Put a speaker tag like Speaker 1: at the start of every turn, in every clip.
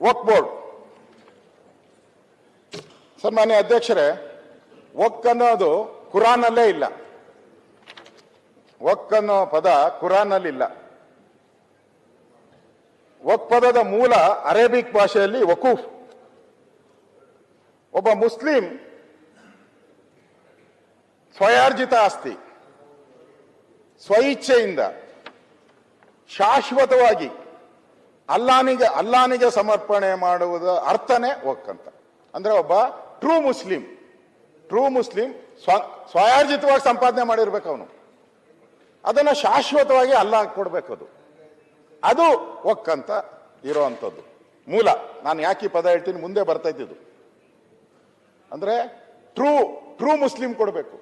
Speaker 1: ವಕ್ಫ್ board. ಸನ್ಮಾನ್ಯ ಅಧ್ಯಕ್ಷರೇ, ವಕ್ ಅನ್ನೋದು ಕುರಾನಲ್ಲೇ ಇಲ್ಲ. ವಕ್ ಅನ್ನೋ ಪದ ಕುರಾನ್ನಲ್ಲಿಲ್ಲ. ವಕ್ ಪದದ ಮೂಲ ಅರೇಬಿಕ್ ಭಾಷೆಯಲ್ಲಿ ವಕೂಫ್. ಒಬ್ಬ ಮುಸ್ಲಿಂ ಸ್ವಯಾರ್ಜಿತ ಆಸ್ತಿ ಸ್ವಇಚ್ಛೆಯಿಂದ ಶಾಶ್ವತವಾಗಿ ಅಲ್ಲಾನಿಗೆ ಸಮರ್ಪಣೆ ಮಾಡುವುದ ಅರ್ಥನೇ ವಕ್ ಅಂತ. ಅಂದ್ರೆ ಒಬ್ಬ ಟ್ರೂ ಮುಸ್ಲಿಂ ಸ್ವಯಾರ್ಜಿತವಾಗಿ ಸಂಪಾದನೆ ಮಾಡಿರ್ಬೇಕು. ಅವನು ಅದನ್ನ ಶಾಶ್ವತವಾಗಿ ಅಲ್ಲಾಹ್ ಕೊಡ್ಬೇಕು. ಅದು ವಕ್ ಅಂತ ಇರೋವಂಥದ್ದು ಮೂಲ. ನಾನು ಯಾಕೆ ಪದ ಹೇಳ್ತೀನಿ, ಮುಂದೆ ಬರ್ತಾ ಇದ್ದಿದ್ದು. ಅಂದ್ರೆ ಟ್ರೂ ಮುಸ್ಲಿಂ ಕೊಡಬೇಕು,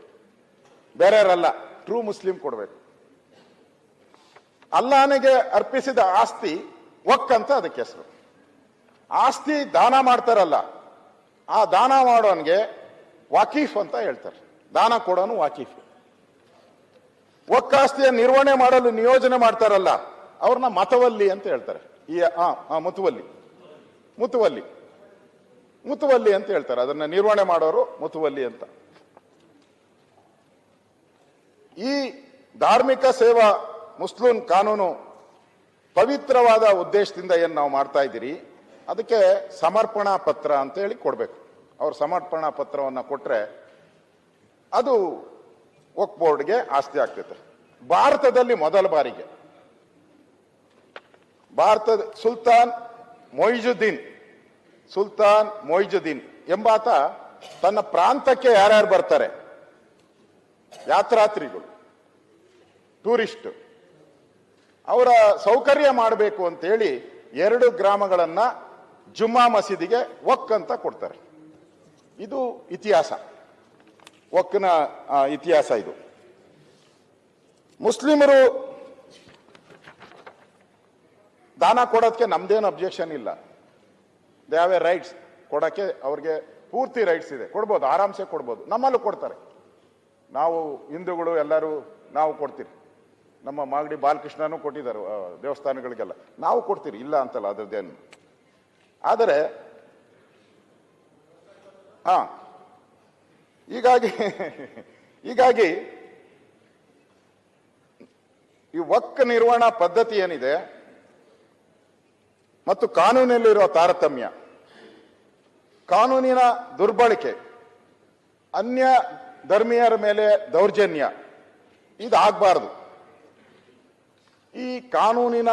Speaker 1: ಬೇರೆಯವರಲ್ಲ, ಟ್ರೂ ಮುಸ್ಲಿಂ ಕೊಡಬೇಕು. ಅಲ್ಲಾಹನಿಗೆ ಅರ್ಪಿಸಿದ ಆಸ್ತಿ ವಕ್ ಅಂತ ಅದಕ್ಕೆ ಹೆಸರು. ಆಸ್ತಿ ದಾನ ಮಾಡ್ತಾರಲ್ಲ, ಆ ದಾನ ಮಾಡೋನ್ಗೆ ವಾಕೀಫ್ ಅಂತ ಹೇಳ್ತಾರೆ. ದಾನ ಕೊಡೋನು ವಾಕೀಫ್. ವಕ್ ಆಸ್ತಿಯ ನಿರ್ವಹಣೆ ಮಾಡಲು ನಿಯೋಜನೆ ಮಾಡ್ತಾರಲ್ಲ, ಅವ್ರನ್ನ ಮತವಲ್ಲಿ ಅಂತ ಹೇಳ್ತಾರೆ. ಮುತುವಲ್ಲಿ ಅಂತ ಹೇಳ್ತಾರೆ. ಅದನ್ನ ನಿರ್ವಹಣೆ ಮಾಡೋರು ಮುತುವಲ್ಲಿ ಅಂತ. ಈ ಧಾರ್ಮಿಕ ಸೇವಾ ಮುಸ್ಲಿಂ ಕಾನೂನು ಪವಿತ್ರವಾದ ಉದ್ದೇಶದಿಂದ ಏನು ನಾವು ಮಾಡ್ತಾ ಇದ್ದೀರಿ, ಅದಕ್ಕೆ ಸಮರ್ಪಣಾ ಪತ್ರ ಅಂತ ಹೇಳಿ ಕೊಡ್ಬೇಕು. ಅವ್ರು ಸಮರ್ಪಣಾ ಪತ್ರವನ್ನು ಕೊಟ್ರೆ ಅದು ವಕ್ಫ್ ಬೋರ್ಡ್ಗೆ ಆಸ್ತಿ ಆಗ್ತೈತೆ. ಭಾರತದಲ್ಲಿ ಮೊದಲ ಬಾರಿಗೆ ಸುಲ್ತಾನ್ ಮೊಯ್ಜುದ್ದೀನ್ ಎಂಬಾತ ತನ್ನ ಪ್ರಾಂತಕ್ಕೆ ಯಾರ್ಯಾರು ಬರ್ತಾರೆ, ಯಾತ್ರಾರ್ಥಿಗಳು, ಟೂರಿಸ್ಟ್, ಅವರ ಸೌಕರ್ಯ ಮಾಡಬೇಕು ಅಂತೇಳಿ 2 ಗ್ರಾಮಗಳನ್ನ ಜುಮ್ಮಾ ಮಸೀದಿಗೆ ವಕ್ ಅಂತ ಕೊಡ್ತಾರೆ. ಇದು ಇತಿಹಾಸ, ವಕ್ನ ಇತಿಹಾಸ ಇದು. ಮುಸ್ಲಿಮರು ದಾನ ಕೊಡೋದಕ್ಕೆ ನಮ್ದೇನು ಅಬ್ಜೆಕ್ಷನ್ ಇಲ್ಲ. ದೇ ಹ್ಯಾವ್ ಎ ರೈಟ್ಸ್ ಕೊಡೋಕ್ಕೆ, ಅವ್ರಿಗೆ ಪೂರ್ತಿ ರೈಟ್ಸ್ ಇದೆ, ಕೊಡ್ಬೋದು, ಆರಾಮ್ಸೆ ಕೊಡ್ಬೋದು. ನಮ್ಮಲ್ಲೂ ಕೊಡ್ತಾರೆ. ನಾವು ಹಿಂದೂಗಳು ಎಲ್ಲರೂ ನಾವು ಕೊಡ್ತೀರಿ. ನಮ್ಮ ಮಾಗಡಿ ಬಾಲಕೃಷ್ಣನೂ ಕೊಟ್ಟಿದ್ದಾರೆ ದೇವಸ್ಥಾನಗಳಿಗೆಲ್ಲ, ನಾವು ಕೊಡ್ತೀರಿ, ಇಲ್ಲ ಅಂತಲ್ಲ ಅದ್ರದ್ದೇನು. ಆದರೆ ಹೀಗಾಗಿ ಈ ವಕ್ ನಿರ್ವಹಣಾ ಪದ್ಧತಿ ಏನಿದೆ ಮತ್ತು ಕಾನೂನಿನಲ್ಲಿರುವ ತಾರತಮ್ಯ, ಕಾನೂನಿನ ದುರ್ಬಳಕೆ, ಅನ್ಯ ಧರ್ಮೀಯರ ಮೇಲೆ ದೌರ್ಜನ್ಯ ಇದಾಗಬಾರ್ದು. ಈ ಕಾನೂನಿನ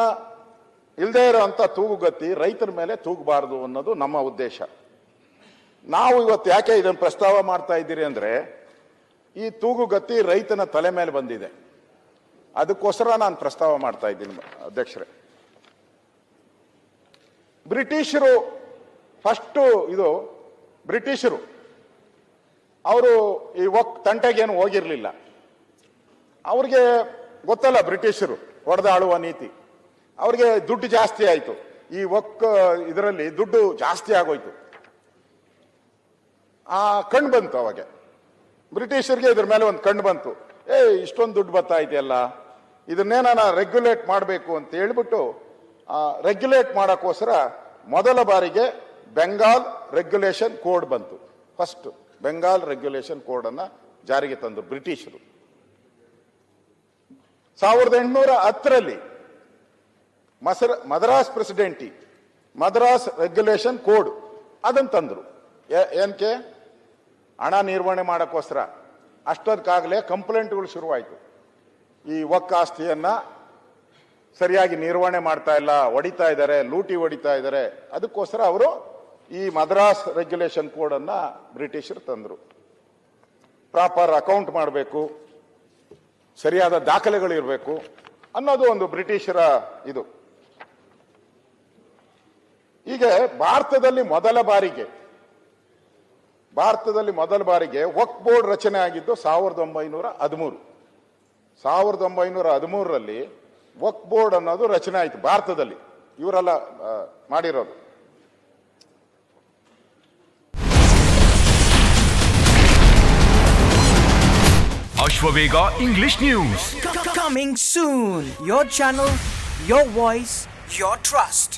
Speaker 1: ಇಲ್ಲದೆ ಇರೋಂಥ ತೂಗುಗತ್ತಿ ರೈತರ ಮೇಲೆ ತೂಗಬಾರ್ದು ಅನ್ನೋದು ನಮ್ಮ ಉದ್ದೇಶ. ನಾವು ಇವತ್ತು ಯಾಕೆ ಇದನ್ನು ಪ್ರಸ್ತಾವ ಮಾಡ್ತಾ ಇದ್ದೀರಿ ಅಂದ್ರೆ, ಈ ತೂಗುಗತ್ತಿ ರೈತನ ತಲೆ ಮೇಲೆ ಬಂದಿದೆ. ಅದಕ್ಕೋಸ್ಕರ ನಾನು ಪ್ರಸ್ತಾವ ಮಾಡ್ತಾ ಇದ್ದೀನಿ ಅಧ್ಯಕ್ಷರೇ. ಬ್ರಿಟಿಷರು ಅವರು ಈ ವಕ್ ತಂಟೆಗೇನು ಹೋಗಿರ್ಲಿಲ್ಲ. ಅವ್ರಿಗೆ ಗೊತ್ತಲ್ಲ, ಬ್ರಿಟಿಷರು ಹೊಡೆದಾಳುವ ನೀತಿ. ಅವ್ರಿಗೆ ದುಡ್ಡು ಜಾಸ್ತಿ ಆಯ್ತು, ಈ ವಕ್ ಇದರಲ್ಲಿ ದುಡ್ಡು ಜಾಸ್ತಿ ಆಗೋಯ್ತು. ಕಣ್ಣು ಬಂತು ಅವಾಗ ಬ್ರಿಟಿಷರಿಗೆ, ಇದ್ರ ಮೇಲೆ ಒಂದು ಕಣ್ಣು ಬಂತು. ಇಷ್ಟೊಂದು ದುಡ್ಡು ಬರ್ತಾ ಇದೆಯಲ್ಲ, ಇದನ್ನೇನ ರೆಗ್ಯುಲೇಟ್ ಮಾಡಬೇಕು ಅಂತ ಹೇಳ್ಬಿಟ್ಟು ರೆಗ್ಯುಲೇಟ್ ಮಾಡೋಕ್ಕೋಸ್ಕರ ಮೊದಲ ಬಾರಿಗೆ ಬೆಂಗಾಲ್ ರೆಗ್ಯುಲೇಷನ್ ಕೋಡ್ ಬಂತು. ಫಸ್ಟ್ ಬೆಂಗಾಲ್ ರೆಗ್ಯುಲೇಷನ್ ಕೋಡ್ ಅನ್ನ ಜಾರಿಗೆ ತಂದರು ಬ್ರಿಟಿಷರು. 1810ರಲ್ಲಿ ಮದ್ರಾಸ್ ಪ್ರೆಸಿಡೆಂಟಿ, ಮದ್ರಾಸ್ ರೆಗ್ಯುಲೇಷನ್ ಕೋಡ್ ಅದನ್ನು ತಂದ್ರು. ಏನಕ್ಕೆ? ಹಣ ನಿರ್ವಹಣೆ ಮಾಡೋಕ್ಕೋಸ್ಕರ. ಅಷ್ಟೊಂದಕ್ಕಾಗಲೇ ಕಂಪ್ಲೇಂಟ್ಗಳು ಶುರುವಾಯಿತು. ಈ ವಕ್ ಆಸ್ತಿಯನ್ನ ಸರಿಯಾಗಿ ನಿರ್ವಹಣೆ ಮಾಡ್ತಾ ಇಲ್ಲ, ಹೊಡಿತಾ ಇದ್ದಾರೆ, ಲೂಟಿ ಹೊಡಿತಾ ಇದ್ದಾರೆ. ಅದಕ್ಕೋಸ್ಕರ ಅವರು ಈ ಮದ್ರಾಸ್ ರೆಗ್ಯುಲೇಷನ್ ಕೋಡ್ ಅನ್ನ ಬ್ರಿಟಿಷರು ತಂದ್ರು. ಪ್ರಾಪರ್ ಅಕೌಂಟ್ ಮಾಡಬೇಕು, ಸರಿಯಾದ ದಾಖಲೆಗಳು ಇರಬೇಕು ಅನ್ನೋದು ಒಂದು ಬ್ರಿಟಿಷರ ಇದು. ಹೀಗೆ ಭಾರತದಲ್ಲಿ ಮೊದಲ ಬಾರಿಗೆ ವಕ್ಫ್ ಬೋರ್ಡ್ ರಚನೆ ಆಗಿದ್ದು 1913. 1913ರಲ್ಲಿ ವಕ್ಫ್ ಬೋರ್ಡ್ ಅನ್ನೋದು ರಚನೆ ಆಯಿತು ಭಾರತದಲ್ಲಿ. ಇವರೆಲ್ಲ ಮಾಡಿರೋದು.
Speaker 2: Ashwavega English News.
Speaker 3: Coming soon. Your channel, your voice, your trust.